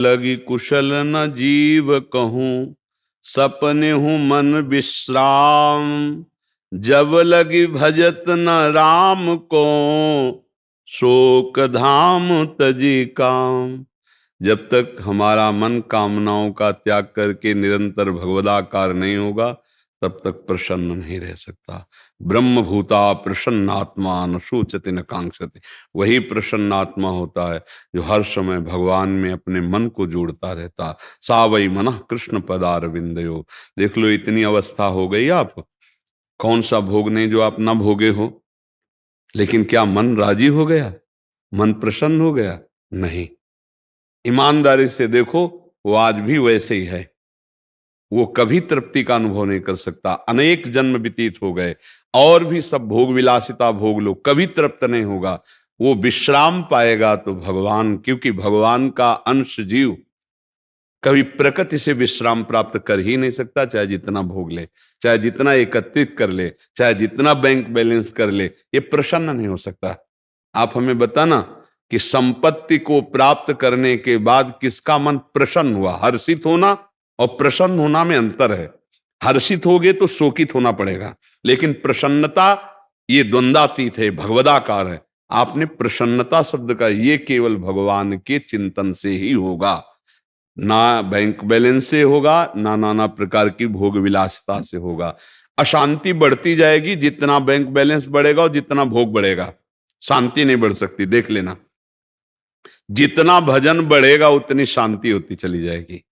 लगी कुशल न जीव कहूँ, सपने हूँ मन विश्राम। जब लगी भजत न राम को, शोक धाम तजी काम। जब तक हमारा मन कामनाओं का त्याग करके निरंतर भगवदाकार नहीं होगा, तब तक प्रसन्न नहीं रह सकता। ब्रह्म भूता प्रसन्नात्मा न शोचति न कांक्षति। वही प्रसन्नात्मा होता है जो हर समय भगवान में अपने मन को जोड़ता रहता। सा वै मनः कृष्ण पदारविंदयो। देख लो, इतनी अवस्था हो गई आप, कौन सा भोग नहीं जो आप ना भोगे हो, लेकिन क्या मन राजी हो गया? मन प्रसन्न हो गया? नहीं। ईमानदारी से देखो, वो आज भी वैसे ही है। वो कभी तृप्ति का अनुभव नहीं कर सकता। अनेक जन्म व्यतीत हो गए और भी सब भोग विलासिता भोग लो, कभी तृप्त नहीं होगा। वो विश्राम पाएगा तो भगवान, क्योंकि भगवान का अंश जीव कभी प्रकृति से विश्राम प्राप्त कर ही नहीं सकता। चाहे जितना भोग ले, चाहे जितना एकत्रित कर ले, चाहे जितना बैंक बैलेंस कर ले, ये प्रसन्न नहीं हो सकता। आप हमें बताना कि संपत्ति को प्राप्त करने के बाद किसका मन प्रसन्न हुआ? हर्षित होना और प्रसन्न होना में अंतर है। हर्षित होगे तो शोकित होना पड़ेगा, लेकिन प्रसन्नता ये द्वंद्वातीत है, भगवदाकार है। आपने प्रसन्नता शब्द का, ये केवल भगवान के चिंतन से ही होगा, ना बैंक बैलेंस से होगा, ना नाना प्रकार की भोग विलासिता से होगा। अशांति बढ़ती जाएगी जितना बैंक बैलेंस बढ़ेगा और जितना भोग बढ़ेगा, शांति नहीं बढ़ सकती। देख लेना, जितना भजन बढ़ेगा उतनी शांति होती चली जाएगी,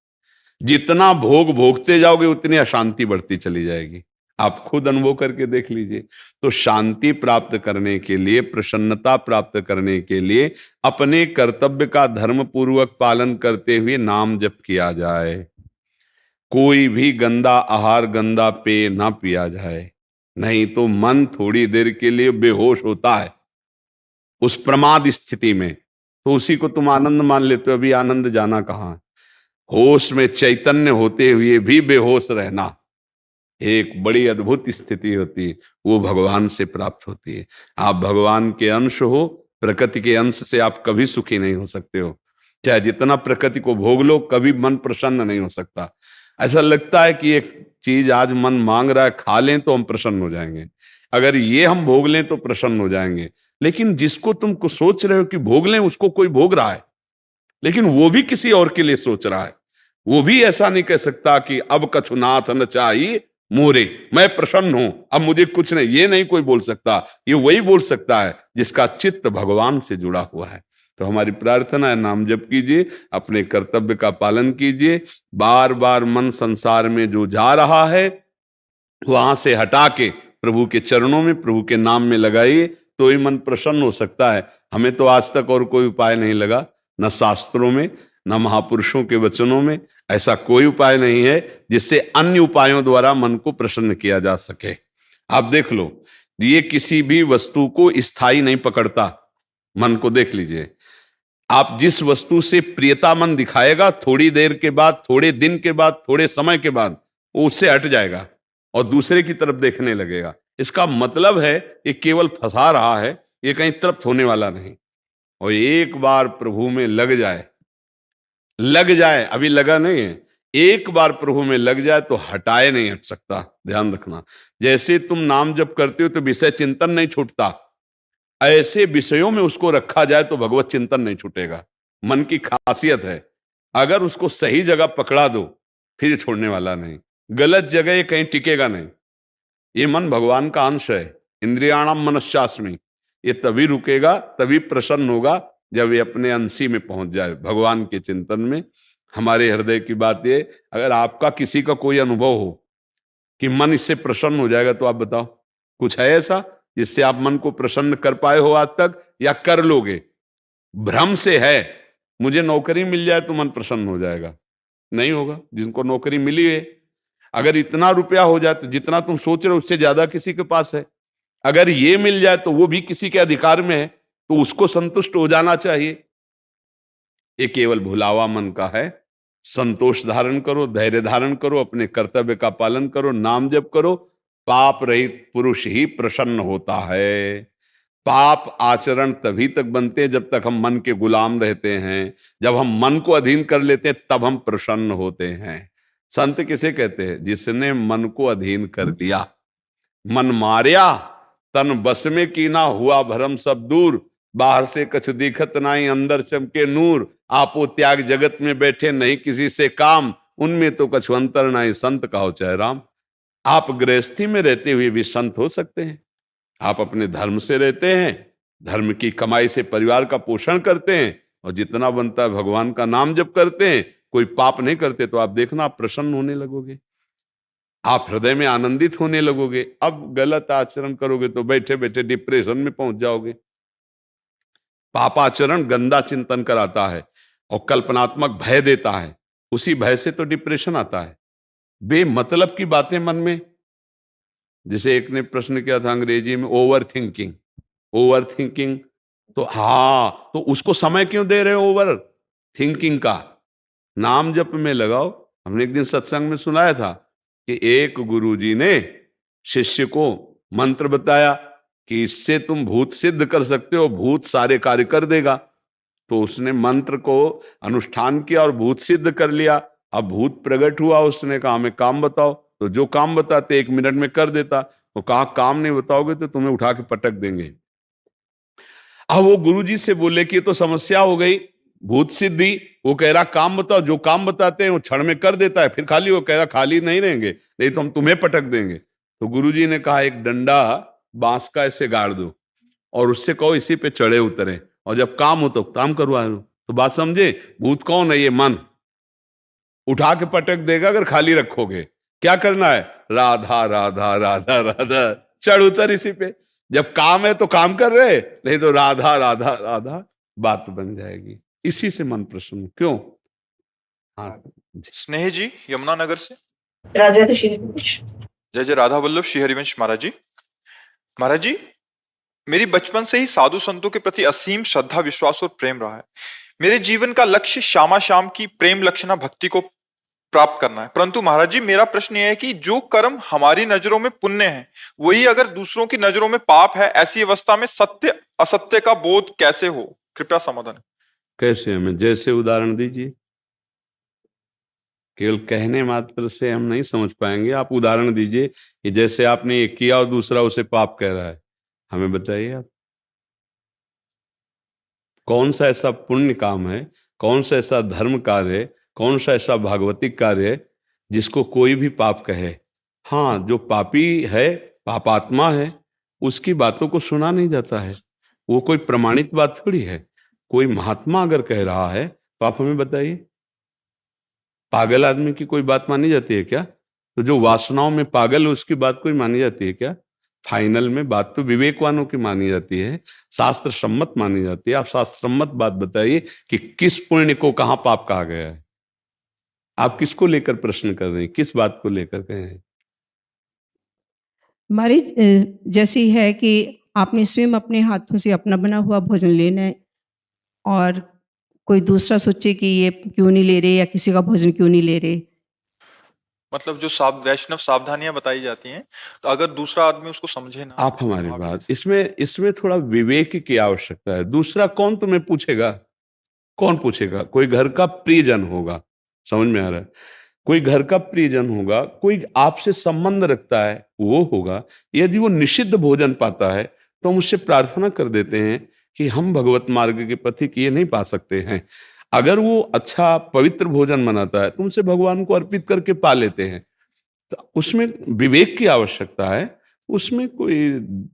जितना भोग भोगते जाओगे उतनी अशांति बढ़ती चली जाएगी। आप खुद अनुभव करके देख लीजिए। तो शांति प्राप्त करने के लिए, प्रसन्नता प्राप्त करने के लिए अपने कर्तव्य का धर्म पूर्वक पालन करते हुए नाम जप किया जाए। कोई भी गंदा आहार, गंदा पेय ना पिया जाए, नहीं तो मन थोड़ी देर के लिए बेहोश होता है उस प्रमाद स्थिति में, तो उसी को तुम आनंद मान लेते हो। अभी आनंद जाना कहाँ है? होश में चैतन्य होते हुए भी बेहोश रहना एक बड़ी अद्भुत स्थिति होती है, वो भगवान से प्राप्त होती है। आप भगवान के अंश हो, प्रकृति के अंश से आप कभी सुखी नहीं हो सकते हो। चाहे जितना प्रकृति को भोग लो, कभी मन प्रसन्न नहीं हो सकता। ऐसा लगता है कि एक चीज आज मन मांग रहा है, खा लें तो हम प्रसन्न हो जाएंगे, अगर ये हम भोग लें तो प्रसन्न हो जाएंगे। लेकिन जिसको तुमको सोच रहे हो कि भोग लें, उसको कोई भोग रहा है, लेकिन वो भी किसी और के लिए सोच रहा है। वो भी ऐसा नहीं कह सकता कि अब कछुनाथ न चाहिए मोरे, मैं प्रसन्न हूं, अब मुझे कुछ नहीं, ये नहीं कोई बोल सकता। ये वही बोल सकता है जिसका चित्त भगवान से जुड़ा हुआ है। तो हमारी प्रार्थना है, नाम जप कीजिए, अपने कर्तव्य का पालन कीजिए। बार बार मन संसार में जो जा रहा है, वहां से हटा के प्रभु के चरणों में, प्रभु के नाम में लगाइए, तो ही मन प्रसन्न हो सकता है। हमें तो आज तक और कोई उपाय नहीं लगा, न शास्त्रों में, न महापुरुषों के वचनों में। ऐसा कोई उपाय नहीं है जिससे अन्य उपायों द्वारा मन को प्रसन्न किया जा सके। आप देख लो, ये किसी भी वस्तु को स्थायी नहीं पकड़ता। मन को देख लीजिए, आप जिस वस्तु से प्रियता मन दिखाएगा, थोड़ी देर के बाद, थोड़े दिन के बाद, थोड़े समय के बाद वो उससे हट जाएगा और दूसरे की तरफ देखने लगेगा। इसका मतलब है ये केवल फंसा रहा है, ये कहीं तृप्त होने वाला नहीं। और एक बार प्रभु में लग जाए, अभी लगा नहीं है, एक बार प्रभु में लग जाए तो हटाए नहीं हट सकता। ध्यान रखना, जैसे तुम नाम जप करते हो तो विषय चिंतन नहीं छूटता, ऐसे विषयों में उसको रखा जाए तो भगवत चिंतन नहीं छूटेगा। मन की खासियत है, अगर उसको सही जगह पकड़ा दो फिर छोड़ने वाला नहीं, गलत जगह ये कहीं टिकेगा नहीं। ये मन भगवान का अंश है, इंद्रियाणाम मनश्चास्मि। ये तभी रुकेगा, तभी प्रसन्न होगा जब ये अपने अंशी में पहुंच जाए, भगवान के चिंतन में। हमारे हृदय की बात ये, अगर आपका किसी का कोई अनुभव हो कि मन इससे प्रसन्न हो जाएगा, तो आप बताओ, कुछ है ऐसा जिससे आप मन को प्रसन्न कर पाए हो आज तक, या कर लोगे? भ्रम से है, मुझे नौकरी मिल जाए तो मन प्रसन्न हो जाएगा, नहीं होगा। जिनको नौकरी मिली है, अगर इतना रुपया हो जाए तो जितना तुम सोच रहे हो उससे ज्यादा किसी के पास है, अगर ये मिल जाए तो वो भी किसी के अधिकार में है, तो उसको संतुष्ट हो जाना चाहिए। ये केवल भुलावा मन का है। संतोष धारण करो, धैर्य धारण करो, अपने कर्तव्य का पालन करो, नाम जप करो। पाप रहित पुरुष ही प्रसन्न होता है। पाप आचरण तभी तक बनते हैं जब तक हम मन के गुलाम रहते हैं। जब हम मन को अधीन कर लेते हैं तब हम प्रसन्न होते हैं। संत किसे कहते हैं? जिसने मन को अधीन कर लिया। मन मारिया तन बस में कीना, हुआ भरम सब दूर, बाहर से कछ दिखत नाई, अंदर चमके नूर, आपो त्याग जगत में बैठे नहीं किसी से काम, उनमें तो कछु अंतर नाई, संत कहो चाहे राम। आप गृहस्थी में रहते हुए भी संत हो सकते हैं। आप अपने धर्म से रहते हैं, धर्म की कमाई से परिवार का पोषण करते हैं, और जितना बनता है भगवान का नाम जप करते हैं, कोई पाप नहीं करते, तो आप देखना आप प्रसन्न होने लगोगे, आप हृदय में आनंदित होने लगोगे। अब गलत आचरण करोगे तो बैठे बैठे डिप्रेशन में पहुंच जाओगे। पापाचरण गंदा चिंतन कराता है और कल्पनात्मक भय देता है, उसी भय से तो डिप्रेशन आता है। बेमतलब की बातें मन में, जैसे एक ने प्रश्न किया था अंग्रेजी में, ओवर थिंकिंग। ओवर थिंकिंग तो हाँ, तो उसको समय क्यों दे रहे हो ओवर थिंकिंग का? नाम जप में लगाओ। हमने एक दिन सत्संग में सुनाया था कि एक गुरुजी ने शिष्य को मंत्र बताया कि इससे तुम भूत सिद्ध कर सकते हो, भूत सारे कार्य कर देगा। तो उसने मंत्र को अनुष्ठान किया और भूत सिद्ध कर लिया। अब भूत प्रकट हुआ, उसने कहा हमें काम बताओ, तो जो काम बताते 1 मिनट में कर देता। तो कहा काम नहीं बताओगे तो तुम्हें उठा के पटक देंगे। अब वो गुरुजी से बोले कि ये तो समस्या हो गई, भूत सिद्धि। वो कह रहा काम बताओ, जो काम बताते हैं वो क्षण में कर देता है। फिर खाली वो कह रहा खाली नहीं रहेंगे, नहीं तो हम तुम्हें पटक देंगे। तो गुरुजी ने कहा एक डंडा बांस का ऐसे गाड़ दो और उससे कहो इसी पे चढ़े उतरे, और जब काम हो तो काम करवा लो। तो बात समझे? भूत कौन है? ये मन उठा के पटक देगा अगर खाली रखोगे। क्या करना है? राधा राधा राधा राधा, चढ़ उतर इसी पे। जब काम है तो काम कर रहे, नहीं तो राधा राधा राधा बात बन जाएगी। इसी से मन प्रसन्न क्यों? हाँ स्नेह जी यमुनानगर से। राजा जय जय राधा वल्लभ श्री हरिवंश महाराज जी। महाराज जी, मेरी बचपन से ही साधु संतों के प्रति असीम श्रद्धा, विश्वास और प्रेम रहा है। मेरे जीवन का लक्ष्य श्यामा श्याम की प्रेम लक्षणा भक्ति को प्राप्त करना है। परंतु महाराज जी, मेरा प्रश्न यह है कि जो कर्म हमारी नजरों में पुण्य है, वही अगर दूसरों की नजरों में पाप है, ऐसी अवस्था में सत्य असत्य का बोध कैसे हो? कृपया समाधान। कैसे? हमें जैसे उदाहरण दीजिए। केवल कहने मात्र से हम नहीं समझ पाएंगे, आप उदाहरण दीजिए कि जैसे आपने एक किया और दूसरा उसे पाप कह रहा है। हमें बताइए आप कौन सा ऐसा पुण्य काम है, कौन सा ऐसा धर्म कार्य है, कौन सा ऐसा भागवतिक कार्य है जिसको कोई भी पाप कहे। हाँ, जो पापी है, पापात्मा है, उसकी बातों को सुना नहीं जाता है। वो कोई प्रमाणित बात थोड़ी है। कोई महात्मा अगर कह रहा है तो आप हमें बताइए, पागल आदमी की कोई बात मानी जाती है क्या? तो जो वासनाओं में पागल है उसकी बात कोई मानी जाती है क्या? फाइनल में बात तो विवेकवानों की मानी जाती है, शास्त्र सम्मत मानी जाती है। आप शास्त्र सम्मत बात बताइए कि किस पुण्य को कहां पाप कहा गया है। आप किसको लेकर प्रश्न कर रहे हैं, किस बात को लेकर कहे हैं? हमारी जैसी है कि आपने स्वयं अपने हाथों से अपना बना हुआ भोजन लेना है और कोई दूसरा सोचे कि ये क्यों नहीं ले रहे या किसी का भोजन क्यों नहीं ले रहे। मतलब जो वैष्णव सावधानियां बताई जाती हैं, तो अगर दूसरा आदमी उसको समझे ना। आप हमारी बात, इसमें थोड़ा विवेक की आवश्यकता है। दूसरा कौन तुम्हें पूछेगा? कौन पूछेगा? कोई घर का प्रियजन होगा, समझ में आ रहा है? कोई घर का प्रियजन होगा, कोई आपसे संबंध रखता है, वो होगा। यदि वो निषिद्ध भोजन पाता है तो हम उससे प्रार्थना कर देते हैं कि हम भगवत मार्ग के पथिक ये नहीं पा सकते हैं। अगर वो अच्छा पवित्र भोजन बनाता है तो उनसे भगवान को अर्पित करके पा लेते हैं। तो उसमें विवेक की आवश्यकता है। उसमें कोई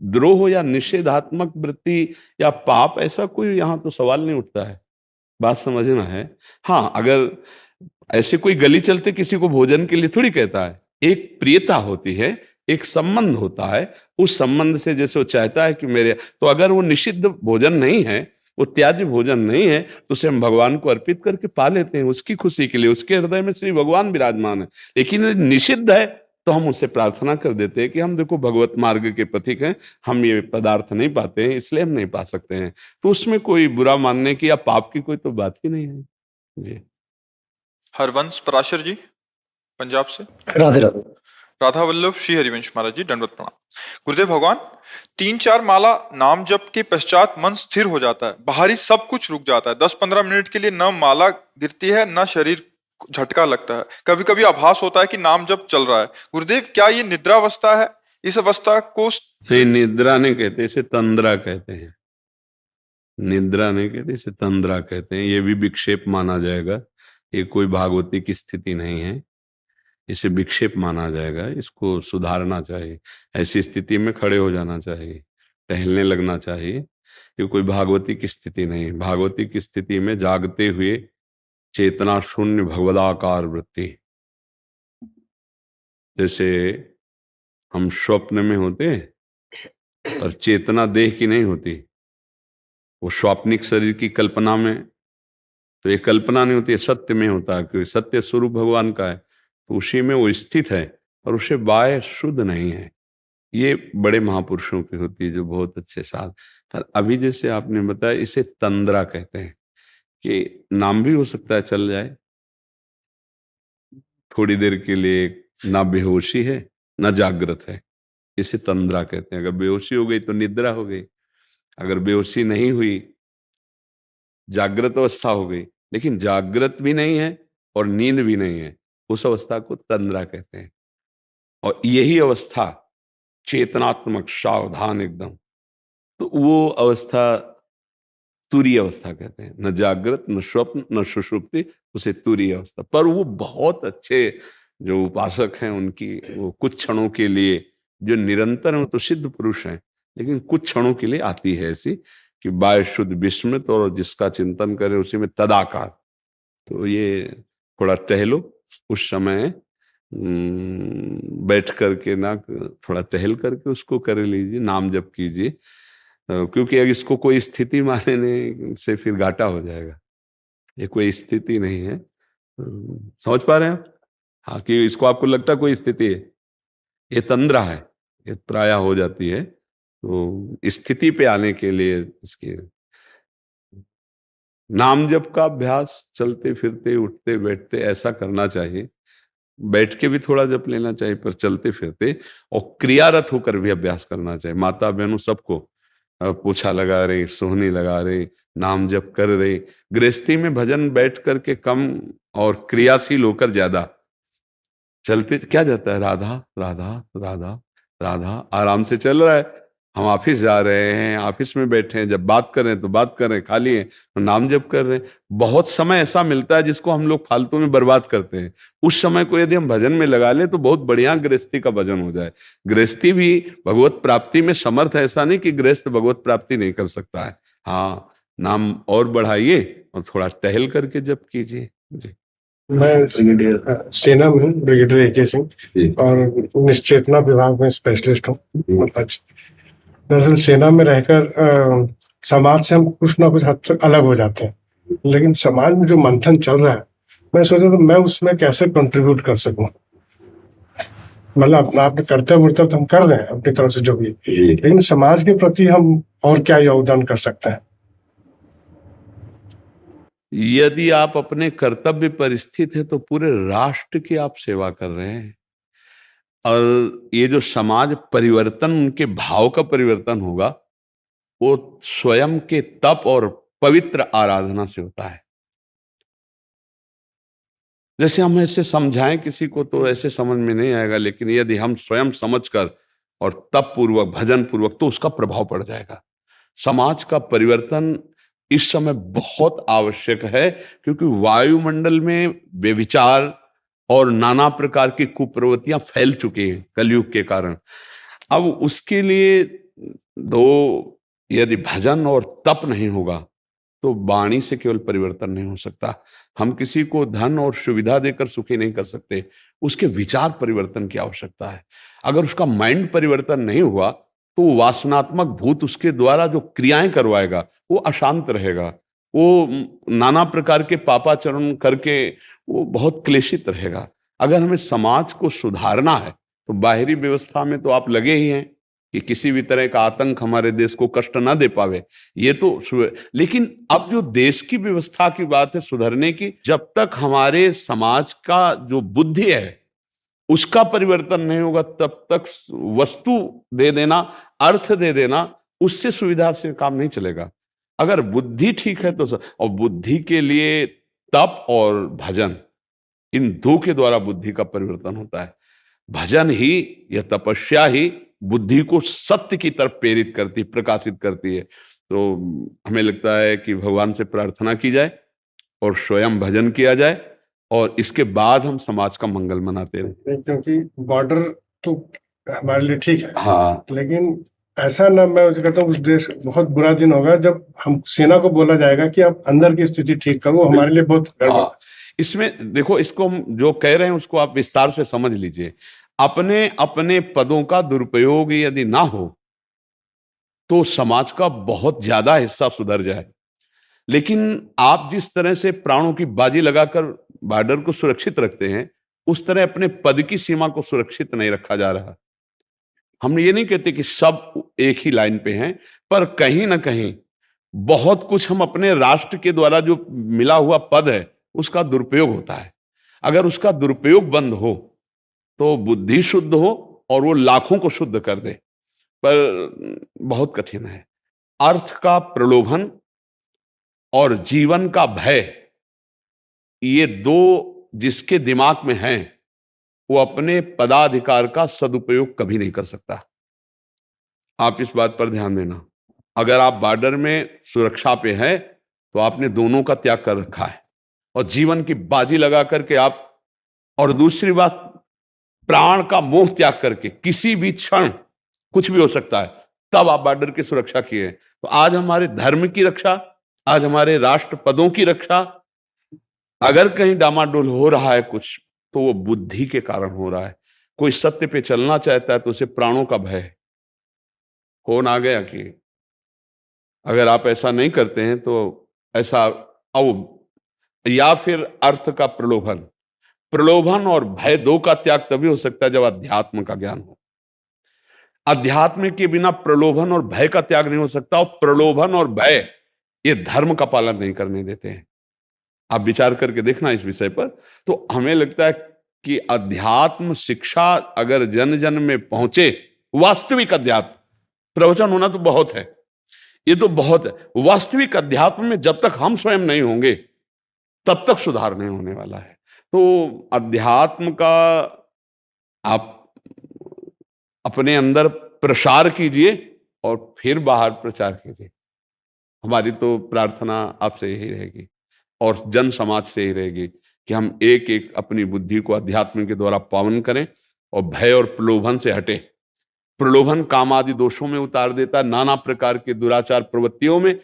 द्रोह या निषेधात्मक वृत्ति या पाप ऐसा कोई यहाँ तो सवाल नहीं उठता है। बात समझना है। हाँ, अगर ऐसे कोई गली चलते किसी को भोजन के लिए थोड़ी कहता है। एक प्रियता होती है, एक संबंध होता है। उस संबंध से जैसे वो चाहता है कि मेरे, तो अगर वो निषिद्ध भोजन नहीं है, वो त्याज्य भोजन नहीं है, तो उसे हम भगवान को अर्पित करके पा लेते हैं उसकी खुशी के लिए। उसके हृदय में श्री भगवान विराजमान है। लेकिन यदि निषिद्ध है तो हम उससे प्रार्थना कर देते हैं कि हम देखो भगवत मार्ग के पथिक हैं, हम ये पदार्थ नहीं पाते हैं, इसलिए हम नहीं पा सकते हैं। तो उसमें कोई बुरा मानने की या पाप की कोई तो बात ही नहीं है जी। हरवंश पराशर जी पंजाब से। राधे राधे। राधा वल्लभ श्री हरिवंश महाराज जी, दंडवत प्रणाम। गुरुदेव भगवान, 3-4 माला नाम जप के पश्चात मन स्थिर हो जाता है, बाहरी सब कुछ रुक जाता है। 10-15 मिनट के लिए न माला गिरती है न शरीर झटका लगता है। कभी कभी आभास होता है कि नाम जप चल रहा है। गुरुदेव, क्या ये निद्रावस्था है? इस अवस्था को नहीं, निद्रा नहीं कहते, इसे तंद्रा कहते हैं। निद्रा नहीं कहते, इसे तंद्रा कहते हैं। ये भी विक्षेप माना जाएगा। ये कोई भागवती की स्थिति नहीं है, इसे विक्षेप माना जाएगा। इसको सुधारना चाहिए। ऐसी स्थिति में खड़े हो जाना चाहिए, टहलने लगना चाहिए। ये कोई भागवती की स्थिति नहीं। भागवती की स्थिति में जागते हुए चेतना शून्य भगवदाकार वृत्ति, जैसे हम स्वप्न में होते हैं और चेतना देह की नहीं होती, वो स्वाप्निक शरीर की कल्पना में, तो ये कल्पना नहीं होती है, सत्य में होता है, क्योंकि सत्य स्वरूप भगवान का है, तो उसी में वो स्थित है और उसे बाह्य शुद्ध नहीं है। ये बड़े महापुरुषों की होती है जो बहुत अच्छे साथ। पर अभी जैसे आपने बताया, इसे तंद्रा कहते हैं, कि नाम भी हो सकता है चल जाए थोड़ी देर के लिए, ना बेहोशी है ना जागृत है, इसे तंद्रा कहते हैं। अगर बेहोशी हो गई तो निद्रा हो गई, अगर बेहोशी नहीं हुई जागृत अवस्था हो गई, लेकिन जागृत भी नहीं है और नींद भी नहीं है, उस अवस्था को तंद्रा कहते हैं। और यही अवस्था चेतनात्मक सावधान एकदम, तो वो अवस्था तुरीय अवस्था कहते हैं। न जागृत न स्वप्न न सुषुप्ति, उसे तुरीय अवस्था। पर वो बहुत अच्छे जो उपासक हैं, उनकी वो कुछ क्षणों के लिए, जो निरंतर हैं तो सिद्ध पुरुष हैं, लेकिन कुछ क्षणों के लिए आती है ऐसी कि बाह्य शुद्ध विस्मृत और जिसका चिंतन करे उसी में तदाकार। तो ये थोड़ा टहलो उस समय, बैठ करके ना, थोड़ा टहल करके उसको कर लीजिए, नाम जप कीजिए, क्योंकि अगर इसको कोई स्थिति मानने से फिर घाटा हो जाएगा। ये कोई स्थिति नहीं है। समझ पा रहे हैं आप? हाँ, कि इसको आपको लगता है कोई स्थिति है, ये तंद्रा है, ये प्रायः हो जाती है। तो स्थिति पे आने के लिए इसके नाम जप का अभ्यास चलते फिरते उठते बैठते ऐसा करना चाहिए। बैठ के भी थोड़ा जप लेना चाहिए, पर चलते फिरते और क्रियारत होकर भी अभ्यास करना चाहिए। माता बहनों सबको पोछा लगा रहे, सोहनी लगा रहे, नाम जप कर रहे। गृहस्थी में भजन बैठ करके कम और क्रियाशील होकर ज्यादा। चलते क्या जाता है, राधा राधा राधा राधा, आराम से चल रहा है। हम ऑफिस जा रहे हैं, ऑफिस में बैठे हैं, जब बात कर रहे हैं तो बात कर रहे हैं, खाली हैं तो नाम जप कर रहे हैं। बहुत समय ऐसा मिलता है जिसको हम लोग फालतू में बर्बाद करते हैं। उस समय को यदि हम भजन में लगा ले तो बहुत बढ़िया गृहस्थी का भजन हो जाए। गृहस्थी भी भगवत प्राप्ति में समर्थ है, ऐसा नहीं कि गृहस्थ भगवत प्राप्ति नहीं कर सकता है। हाँ, नाम और बढ़ाइए और थोड़ा टहल करके जप कीजिए। जी, मैं सेना में हूँ, ब्रिगेडियर AK सिंह, और निश्चेतना विभाग में स्पेशलिस्ट हूँ। दरअसल सेना में रहकर समाज से हम कुछ ना कुछ हद तक अलग हो जाते हैं, लेकिन समाज में जो मंथन चल रहा है, मैं सोचा तो मैं उसमें कैसे कंट्रीब्यूट कर सकूं। मतलब आपने कर्तव्य तो हम कर रहे हैं अपनी तरफ से जो भी, लेकिन समाज के प्रति हम और क्या योगदान कर सकते हैं। यदि आप अपने कर्तव्य पर स्थित है तो पूरे राष्ट्र की आप सेवा कर रहे हैं। और ये जो समाज परिवर्तन, उनके भाव का परिवर्तन होगा, वो स्वयं के तप और पवित्र आराधना से होता है। जैसे हम ऐसे समझाएं किसी को तो ऐसे समझ में नहीं आएगा, लेकिन यदि हम स्वयं समझकर और तप पूर्वक भजन पूर्वक, तो उसका प्रभाव पड़ जाएगा। समाज का परिवर्तन इस समय बहुत आवश्यक है, क्योंकि वायुमंडल में व्यभिचार और नाना प्रकार की कुप्रवृत्तियां फैल चुकी हैं कलयुग के कारण। अब उसके लिए यदि भजन और तप नहीं होगा तो वाणी से केवल परिवर्तन नहीं हो सकता। हम किसी को धन और सुविधा देकर सुखी नहीं कर सकते, उसके विचार परिवर्तन की आवश्यकता है। अगर उसका माइंड परिवर्तन नहीं हुआ तो वासनात्मक भूत उसके द्वारा जो क्रियाएं करवाएगा वो अशांत रहेगा, वो नाना प्रकार के पापाचरण करके वो बहुत क्लेशित रहेगा। अगर हमें समाज को सुधारना है तो बाहरी व्यवस्था में तो आप लगे ही हैं कि किसी भी तरह का आतंक हमारे देश को कष्ट ना दे पावे, ये तो। लेकिन अब जो देश की व्यवस्था की बात है सुधरने की, जब तक हमारे समाज का जो बुद्धि है उसका परिवर्तन नहीं होगा तब तक वस्तु दे देना, अर्थ दे देना, उससे सुविधा से काम नहीं चलेगा। अगर बुद्धि ठीक है तो और बुद्धि के लिए तप और भजन, इन दो के द्वारा बुद्धि का परिवर्तन होता है। भजन ही या तपस्या ही बुद्धि को सत्य की तरफ प्रेरित करती, प्रकाशित करती है। तो हमें लगता है कि भगवान से प्रार्थना की जाए और स्वयं भजन किया जाए और इसके बाद हम समाज का मंगल मनाते रहे। क्योंकि बॉर्डर तो हमारे लिए ठीक है, हाँ, लेकिन ऐसा ना, मैं कहता हूँ उस देश बहुत बुरा दिन होगा जब हम सेना को बोला जाएगा कि आप अंदर की स्थिति ठीक करो, हमारे लिए बहुत गड़बड़। हाँ, इसमें देखो, इसको हम जो कह रहे हैं उसको आप विस्तार से समझ लीजिए। अपने अपने पदों का दुरुपयोग यदि ना हो तो समाज का बहुत ज्यादा हिस्सा सुधर जाए। लेकिन आप जिस तरह से प्राणों की बाजी लगाकर बॉर्डर को सुरक्षित रखते हैं, उस तरह अपने पद की सीमा को सुरक्षित नहीं रखा जा रहा। हम ये नहीं कहते कि सब एक ही लाइन पे हैं, पर कहीं ना कहीं बहुत कुछ हम अपने राष्ट्र के द्वारा जो मिला हुआ पद है उसका दुरुपयोग होता है। अगर उसका दुरुपयोग बंद हो तो बुद्धि शुद्ध हो और वो लाखों को शुद्ध कर दे, पर बहुत कठिन है। अर्थ का प्रलोभन और जीवन का भय, ये दो जिसके दिमाग में हैं वो अपने पदाधिकार का सदुपयोग कभी नहीं कर सकता। आप इस बात पर ध्यान देना। अगर आप बॉर्डर में सुरक्षा पे हैं तो आपने दोनों का त्याग कर रखा है और जीवन की बाजी लगा करके आप, और दूसरी बात, प्राण का मोह त्याग करके किसी भी क्षण कुछ भी हो सकता है, तब आप बॉर्डर की सुरक्षा किए। तो आज हमारे धर्म की रक्षा, आज हमारे राष्ट्र पदों की रक्षा, अगर कहीं डामाडोल हो रहा है कुछ, तो वो बुद्धि के कारण हो रहा है। कोई सत्य पे चलना चाहता है तो उसे प्राणों का भय है। कौन आ गया कि अगर आप ऐसा नहीं करते हैं तो ऐसा, या फिर अर्थ का प्रलोभन। प्रलोभन और भय दो का त्याग तभी हो सकता है जब अध्यात्म का ज्ञान हो। अध्यात्म के बिना प्रलोभन और भय का त्याग नहीं हो सकता, और प्रलोभन और भय ये धर्म का पालन नहीं करने देते हैं। आप विचार करके देखना इस विषय पर। तो हमें लगता है कि अध्यात्म शिक्षा अगर जन जन में पहुंचे, वास्तविक अध्यात्म, प्रवचन होना तो बहुत है, ये तो बहुत है, वास्तविक अध्यात्म में जब तक हम स्वयं नहीं होंगे तब तक सुधार नहीं होने वाला है। तो अध्यात्म का आप अपने अंदर प्रसार कीजिए और फिर बाहर प्रचार कीजिए। हमारी तो प्रार्थना आपसे यही रहेगी और जन समाज से ही रहेगी कि हम एक एक अपनी बुद्धि को अध्यात्म के द्वारा पावन करें और भय और प्रलोभन से हटे। प्रलोभन काम आदि दोषों में उतार देता, नाना प्रकार के दुराचार प्रवृत्तियों में,